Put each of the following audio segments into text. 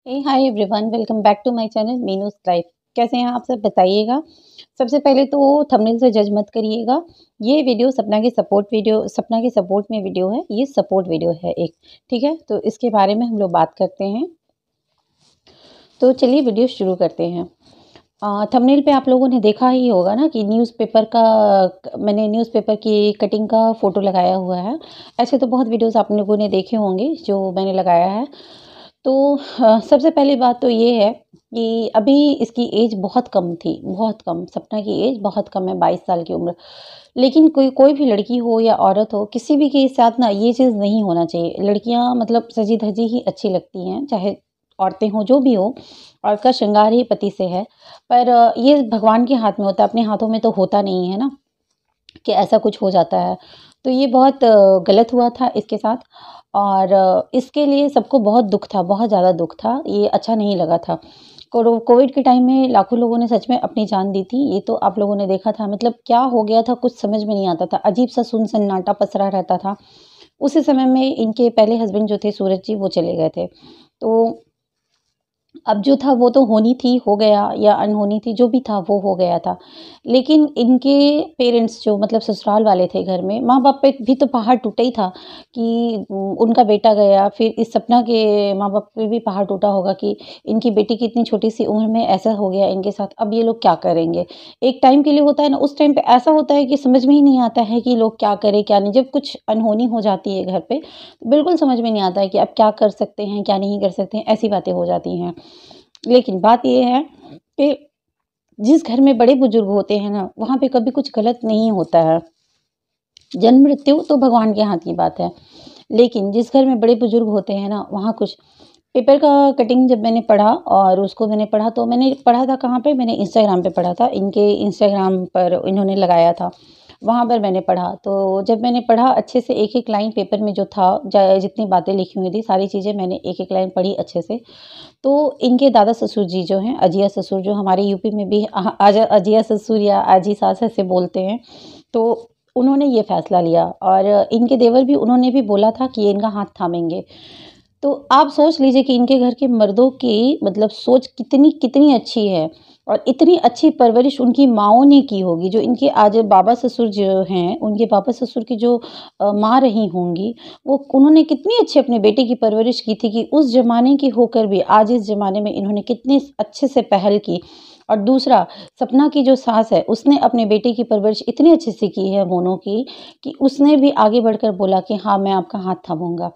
Hi everyone, welcome back to my channel Meenu's life. कैसे हैं आप सब बताइएगा। सबसे पहले तो थंबनेल से जज मत करिएगा। ये वीडियो सपना के सपोर्ट में वीडियो है। ये सपोर्ट वीडियो है एक, ठीक है। तो इसके बारे में हम लोग बात करते हैं। तो चलिए वीडियो शुरू करते हैं। थंबनेल पे आप लोगों ने देखा ही होगा ना कि मैंने न्यूज़पेपर की कटिंग का फ़ोटो लगाया हुआ है। ऐसे तो बहुत वीडियोस आप लोगों ने देखे होंगे जो मैंने लगाया है। तो सबसे पहली बात तो ये है कि अभी इसकी एज बहुत कम थी, बहुत कम। सपना की एज बहुत कम है, 22 साल की उम्र। लेकिन कोई कोई भी लड़की हो या औरत हो, किसी भी के साथ ना ये चीज़ नहीं होना चाहिए। लड़कियां मतलब सजी-धजी ही अच्छी लगती हैं, चाहे औरतें हों, जो भी हो। औरत का श्रृंगार ही पति से है। पर ये भगवान के हाथ में होता है, अपने हाथों में तो होता नहीं है ना कि ऐसा कुछ हो जाता है। तो ये बहुत गलत हुआ था इसके साथ। और इसके लिए सबको बहुत दुःख था, बहुत ज़्यादा दुःख था। ये अच्छा नहीं लगा था। कोविड के टाइम में लाखों लोगों ने सच में अपनी जान दी थी। ये तो आप लोगों ने देखा था। मतलब क्या हो गया था कुछ समझ में नहीं आता था। अजीब-सा सुन-सन्नाटा पसरा रहता था। उसी समय में इनके पहले हस्बैंड जो थे सूरज जी, वो चले गए थे। तो अब जो था वो तो होनी थी, हो गया, या अनहोनी थी, जो भी था वो हो गया था। लेकिन इनके पेरेंट्स जो मतलब ससुराल वाले थे घर में, माँ-बाप पे भी तो पहाड़ टूटा ही था कि उनका बेटा गया। फिर इस सपना के माँ-बाप पे भी पहाड़ टूटा होगा कि इनकी बेटी की इतनी छोटी-सी उम्र में ऐसा हो गया इनके साथ, अब ये लोग क्या करेंगे? एक टाइम के लिए होता है ना, उस टाइम पे ऐसा होता है कि समझ में ही नहीं आता है कि लोग क्या करें, क्या नहीं। जब कुछ अनहोनी हो जाती है घर पे, तो बिल्कुल समझ में नहीं आता है कि अब क्या कर सकते हैं, क्या नहीं कर सकते हैं, ऐसी बातें हो जाती हैं। लेकिन बात ये है कि जिस घर में बड़े-बुजुर्ग होते हैं ना, वहाँ पे कभी कुछ गलत नहीं होता है। जन्म-मृत्यु तो भगवान के हाथ की बात है। लेकिन जिस घर में बड़े-बुजुर्ग होते हैं ना, वहाँ कुछ पेपर का कटिंग जब मैंने पढ़ा, और उसको मैंने पढ़ा तो मैंने पढ़ा था कहाँ पे, मैंने इंस्टाग्राम पे पढ़ा था। इनके इंस्टाग्राम पर इन्होंने लगाया था, वहाँ पर मैंने पढ़ा। तो जब मैंने पढ़ा अच्छे से, एक-एक लाइन पेपर में जो था, ज जितनी बातें लिखी हुई थी, सारी चीज़ें मैंने एक-एक लाइन पढ़ी अच्छे से। तो इनके दादा ससुर जी जो हैं, अजिया ससुर, जो हमारे यूपी में भी अजिया ससुर या आजी सास ऐसे बोलते हैं। तो उन्होंने ये फैसला लिया, और इनके देवर भी, उन्होंने भी बोला था कि ये इनका हाथ थामेंगे। तो आप सोच लीजिए कि इनके घर के मर्दों की मतलब सोच कितनी कितनी अच्छी है, और इतनी अच्छी परवरिश उनकी माँओं ने की होगी। जो इनके आज बाबा ससुर जो हैं, उनके बाबा ससुर की जो माँ रही होंगी, वो उन्होंने कितनी अच्छी अपने बेटे की परवरिश की थी कि उस ज़माने की होकर भी आज इस ज़माने में इन्होंने कितने अच्छे से पहल की। और दूसरा, सपना की जो सास है, उसने अपने बेटे की परवरिश इतनी अच्छे से की है मोनू की, कि उसने भी आगे बढ़कर बोला कि हाँ, मैं आपका हाथ थामूँगा।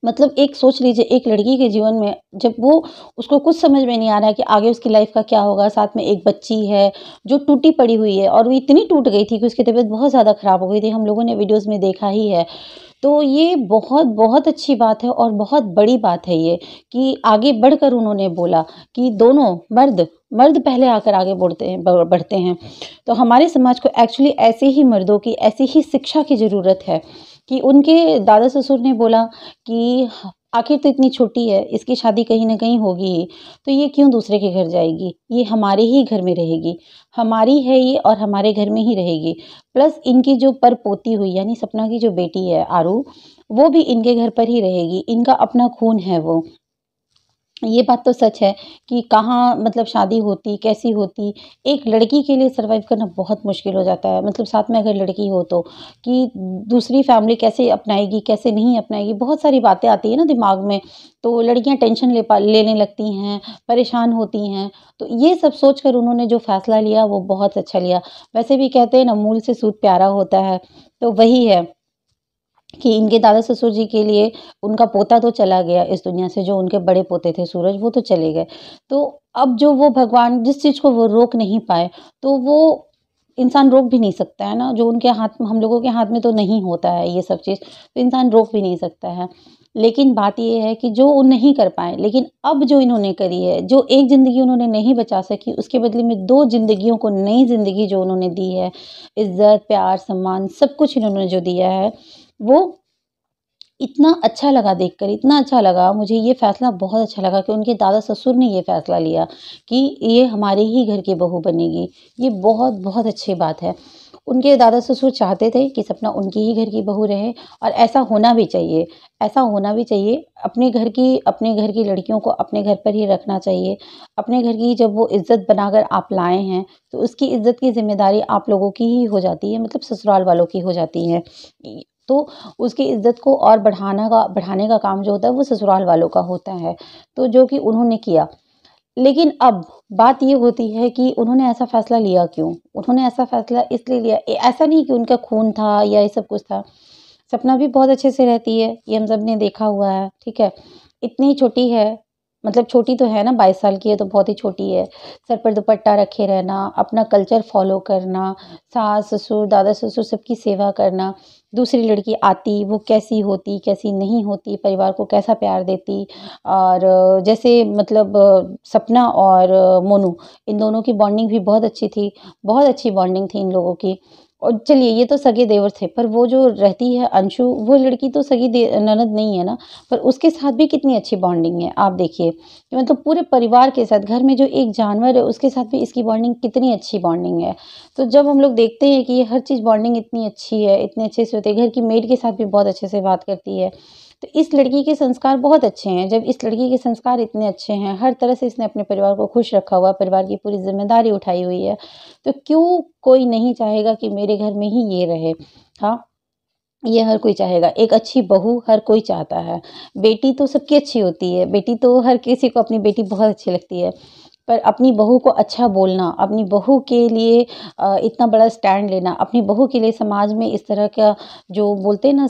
मतलब एक सोच लीजिए, एक लड़की के जीवन में जब वो, उसको कुछ समझ में नहीं आ रहा है कि आगे उसकी लाइफ का क्या होगा, साथ में एक बच्ची है जो टूटी पड़ी हुई है, और वो इतनी टूट गई थी कि उसकी तबीयत बहुत ज़्यादा खराब हो गई थी। हम लोगों ने वीडियोज़ में देखा ही है। तो ये बहुत बहुत अच्छी बात है, और बहुत बड़ी बात है ये, कि आगे बढ़कर उन्होंने बोला कि दोनों मर्द मर्द पहले आकर आगे बढ़ते हैं। तो हमारे समाज को एक्चुअली ऐसे ही मर्दों की, ऐसी ही शिक्षा की ज़रूरत है कि उनके दादा ससुर ने बोला कि आखिर तो इतनी छोटी है, इसकी शादी कहीं न कहीं होगी ही, तो ये क्यों दूसरे के घर जाएगी? ये हमारे ही घर में रहेगी। हमारी है ये, और हमारे घर में ही रहेगी। प्लस इनकी जो परपोती हुई, यानी सपना की जो बेटी है आरू, वो भी इनके घर पर ही रहेगी। इनका अपना खून है वो। ये बात तो सच है कि कहाँ मतलब शादी होती, कैसी होती, एक लड़की के लिए सर्वाइव करना बहुत मुश्किल हो जाता है। मतलब साथ में अगर लड़की हो तो, कि दूसरी फैमिली कैसे अपनाएगी, कैसे नहीं अपनाएगी, बहुत सारी बातें आती हैं ना दिमाग में। तो लड़कियाँ टेंशन लेने लगती हैं, परेशान होती हैं। तो ये सब सोच कर उन्होंने जो फैसला लिया, वो बहुत अच्छा लिया। वैसे भी कहते हैं ना, मूल से सूद प्यारा होता है, तो वही है कि इनके दादा ससुर जी के लिए उनका पोता तो चला गया इस दुनिया से, जो उनके बड़े पोते थे सूरज, वो तो चले गए। तो अब जो वो भगवान जिस चीज़ को वो रोक नहीं पाए, तो वो इंसान रोक भी नहीं सकता है ना। जो उनके हाथ में, हम लोगों के हाथ में तो नहीं होता है ये सब चीज़, तो इंसान रोक भी नहीं सकता है। लेकिन बात ये है कि जो वो नहीं कर पाए, लेकिन अब जो इन्होंने करी है, जो एक ज़िंदगी उन्होंने नहीं बचा सकी, उसके बदले में 2 ज़िंदगियों को नई ज़िंदगी जो उन्होंने दी है, इज़्ज़त, प्यार, सम्मान सब कुछ इन्होंने जो दिया है, वो इतना अच्छा लगा देखकर, इतना अच्छा लगा। मुझे ये फ़ैसला बहुत अच्छा लगा कि उनके दादा ससुर ने ये फ़ैसला लिया कि ये हमारे ही घर की बहू बनेगी। ये बहुत-बहुत अच्छी बात है। उनके दादा ससुर चाहते थे कि सपना उनकी ही घर की बहू रहे, और ऐसा होना भी चाहिए, ऐसा होना भी चाहिए। अपने घर की लड़कियों को अपने घर पर ही रखना चाहिए। अपने घर की जब वो इज़्ज़त बनाकर आप लाए हैं, तो उसकी इज़्ज़त की ज़िम्मेदारी आप लोगों की ही हो जाती है, मतलब ससुराल वालों की हो जाती है। तो उसकी इज़्ज़त को और बढ़ाने का काम जो होता है वो ससुराल वालों का होता है, तो जो कि उन्होंने किया। लेकिन अब बात ये होती है कि उन्होंने ऐसा फ़ैसला लिया क्यों? उन्होंने ऐसा फ़ैसला इसलिए लिया, ऐसा नहीं कि उनका खून था या ये सब कुछ था। सपना भी बहुत अच्छे से रहती है, ये हम सब ने देखा हुआ है, ठीक है? इतनी छोटी है, मतलब छोटी तो है ना, 22 साल की है तो बहुत ही छोटी है। सर पर दुपट्टा रखे रहना, अपना कल्चर फ़ॉलो करना, सास-ससुर, दादा-ससुर सबकी सेवा करना। दूसरी लड़की आती, वो कैसी होती, कैसी नहीं होती, परिवार को कैसा प्यार देती, और जैसे मतलब सपना और मोनू, इन दोनों की बॉन्डिंग भी बहुत अच्छी थी, बहुत अच्छी बॉन्डिंग थी इन लोगों की। और चलिए ये तो सगे देवर थे, पर वो जो रहती है अंशु, वो लड़की तो सगी ननद नहीं है ना, पर उसके साथ भी कितनी अच्छी बॉन्डिंग है। आप देखिए कि मतलब पूरे परिवार के साथ, घर में जो एक जानवर है उसके साथ भी इसकी बॉन्डिंग कितनी अच्छी बॉन्डिंग है। तो जब हम लोग देखते हैं कि ये हर चीज़ बॉन्डिंग इतनी अच्छी है, इतने अच्छे से होती है, घर की मेड के साथ भी बहुत अच्छे से बात करती है, तो इस लड़की के संस्कार बहुत अच्छे हैं। जब इस लड़की के संस्कार इतने अच्छे हैं, हर तरह से इसने अपने परिवार को खुश रखा हुआ है, परिवार की पूरी ज़िम्मेदारी उठाई हुई है, तो क्यों कोई नहीं चाहेगा कि मेरे घर में ही ये रहे? हाँ, ये हर कोई चाहेगा। एक अच्छी बहू हर कोई चाहता है। बेटी तो सबकी अच्छी होती है, बेटी तो हर किसी को अपनी बेटी बहुत अच्छी लगती है। पर अपनी बहू को अच्छा बोलना, अपनी बहू के लिए इतना बड़ा स्टैंड लेना, अपनी बहू के लिए समाज में इस तरह का जो बोलते हैं ना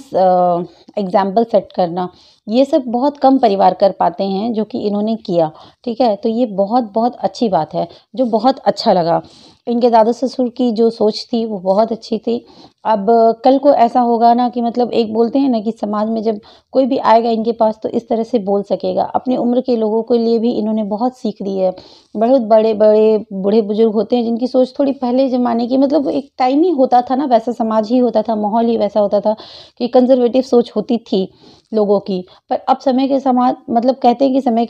एग्ज़ाम्पल सेट करना, ये सब बहुत कम परिवार कर पाते हैं, जो कि इन्होंने किया, ठीक है? तो ये बहुत-बहुत अच्छी बात है, जो बहुत अच्छा लगा। इनके दादा-ससुर की जो सोच थी वो बहुत अच्छी थी। अब कल को ऐसा होगा ना कि मतलब एक बोलते हैं ना कि समाज में जब कोई भी आएगा इनके पास तो इस तरह से बोल सकेगा। अपनी उम्र के लोगों के लिए भी इन्होंने बहुत सीख दी है। बहुत बड़े-बड़े बूढ़े-बुजुर्ग होते हैं जिनकी सोच थोड़ी पहले ज़माने की, मतलब एक टाइम ही होता था ना, वैसा समाज ही होता था, माहौल ही वैसा होता था कि कंज़र्वेटिव सोच होती थी लोगों की। पर अब समय के समाज, मतलब कहते हैं कि समय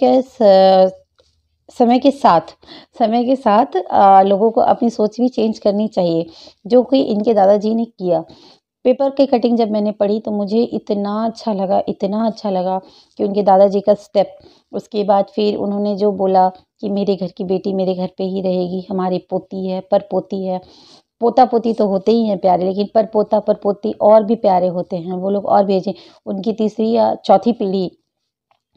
के साथ लोगों को अपनी सोच भी चेंज करनी चाहिए, जो कि इनके दादाजी ने किया। पेपर की कटिंग जब मैंने पढ़ी तो मुझे इतना अच्छा लगा कि उनके दादाजी का स्टेप, उसके बाद फिर उन्होंने जो बोला कि मेरे घर की बेटी मेरे घर पे ही रहेगी, हमारी पोती है, परपोती है। पोता-पोती तो होते ही हैं प्यारे, लेकिन परपोता, परपोती और भी प्यारे होते हैं, वो लोग और भी अच्छे। उनकी तीसरी या चौथी पीढ़ी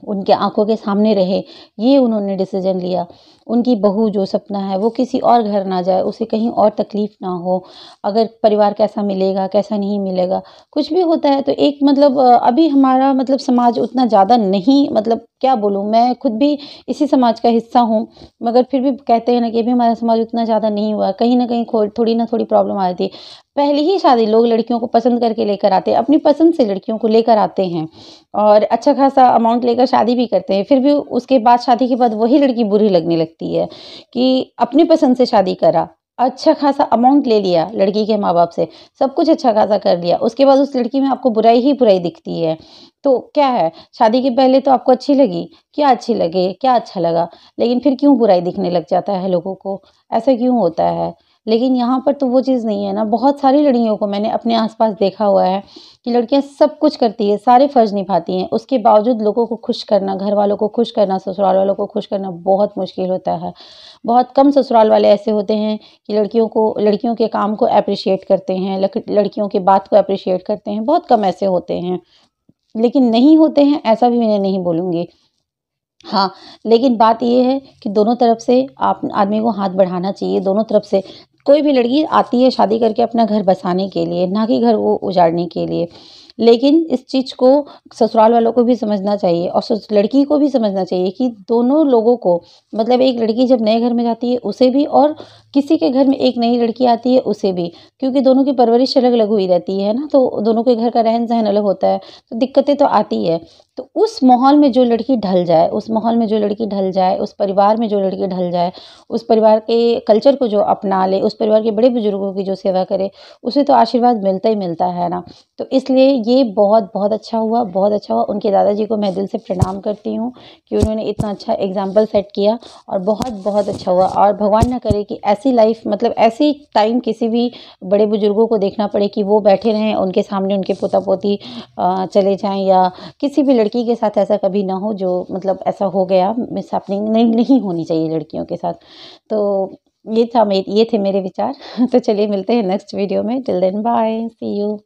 उनके आँखों के सामने रहे, ये उन्होंने डिसीज़न लिया। उनकी बहू जो सपना है वो किसी और घर ना जाए, उसे कहीं और तकलीफ़ ना हो। अगर परिवार कैसा मिलेगा, कैसा नहीं मिलेगा, कुछ भी होता है तो एक मतलब अभी हमारा मतलब समाज उतना ज़्यादा नहीं, मतलब क्या बोलूँ, मैं खुद भी इसी समाज का हिस्सा हूँ, मगर फिर भी कहते हैं ना कि अभी हमारा समाज उतना ज़्यादा नहीं हुआ। कहीं न कहीं थोड़ी ना थोड़ी प्रॉब्लम आ जाती है। पहली ही शादी लोग लड़कियों को पसंद करके लेकर आते हैं, अपनी पसंद से लड़कियों को लेकर आते हैं। और अच्छा खासा अमाउंट लेकर शादी भी करते हैं, फिर भी उसके बाद शादी के बाद वही लड़की बुरी लगने लगती है कि अपनी पसंद से शादी करा, अच्छा खासा अमाउंट ले लिया लड़की के माँ-बाप से, सब कुछ अच्छा खासा कर लिया, उसके बाद उस लड़की में आपको बुराई ही बुराई दिखती है। तो क्या है, शादी के पहले तो आपको अच्छी लगी, क्या अच्छी लगे, क्या अच्छा लगा, लेकिन फिर क्यों बुराई दिखने लग जाता है लोगों को, ऐसा क्यों होता है? लेकिन यहाँ पर तो वो चीज़ नहीं है ना, बहुत सारी लड़कियों को मैंने अपने आस-पास देखा हुआ है कि लड़कियाँ सब कुछ करती हैं, सारे फ़र्ज़ निभाती हैं, उसके बावजूद लोगों को खुश करना, घरवालों को खुश करना, ससुराल वालों को खुश करना बहुत मुश्किल होता है। बहुत कम ससुराल वाले ऐसे होते हैं कि लड़कियों के काम को एप्रिशिएट करते हैं, लड़कियों की बात को एप्रिशिएट करते हैं, बहुत कम ऐसे होते हैं। लेकिन नहीं होते हैं ऐसा भी मैं नहीं बोलूँगी। हाँ, लेकिन बात ये है कि दोनों तरफ से आप आदमी को हाथ बढ़ाना चाहिए, दोनों तरफ से। कोई भी लड़की आती है शादी करके अपना घर बसाने के लिए, ना कि घर वो उजाड़ने के लिए। लेकिन इस चीज़ को ससुराल वालों को भी समझना चाहिए और लड़की को भी समझना चाहिए कि दोनों लोगों को, मतलब एक लड़की जब नए घर में जाती है उसे भी, और किसी के घर में एक नई लड़की आती है उसे भी, क्योंकि दोनों की परवरिश अलग-अलग हुई रहती है ना, तो दोनों के घर का रहन-सहन अलग होता है, तो दिक्कतें तो आती है। तो उस माहौल में जो लड़की ढल जाए, उस परिवार में जो लड़की ढल जाए, उस परिवार के कल्चर को जो अपना ले, उस परिवार के बड़े बुजुर्गों की जो सेवा करे, उसे तो आशीर्वाद मिलता ही मिलता है ना। तो इसलिए ये बहुत बहुत अच्छा हुआ, बहुत अच्छा हुआ। उनके दादाजी को मैं दिल से प्रणाम करती हूँ कि उन्होंने इतना अच्छा एग्जाम्पल सेट किया और बहुत बहुत अच्छा हुआ। और भगवान ना करे कि ऐसी लाइफ, मतलब ऐसी टाइम किसी भी बड़े बुजुर्गों को देखना पड़े कि वो बैठे रहें, उनके सामने उनके पोता पोती चले जाएं, या किसी भी लड़की के साथ ऐसा कभी ना हो जो मतलब ऐसा हो गया, मिसहैपनिंग नहीं होनी चाहिए लड़कियों के साथ। तो ये थे मेरे विचार। तो चलिए मिलते हैं नेक्स्ट वीडियो में। Till then bye, see you.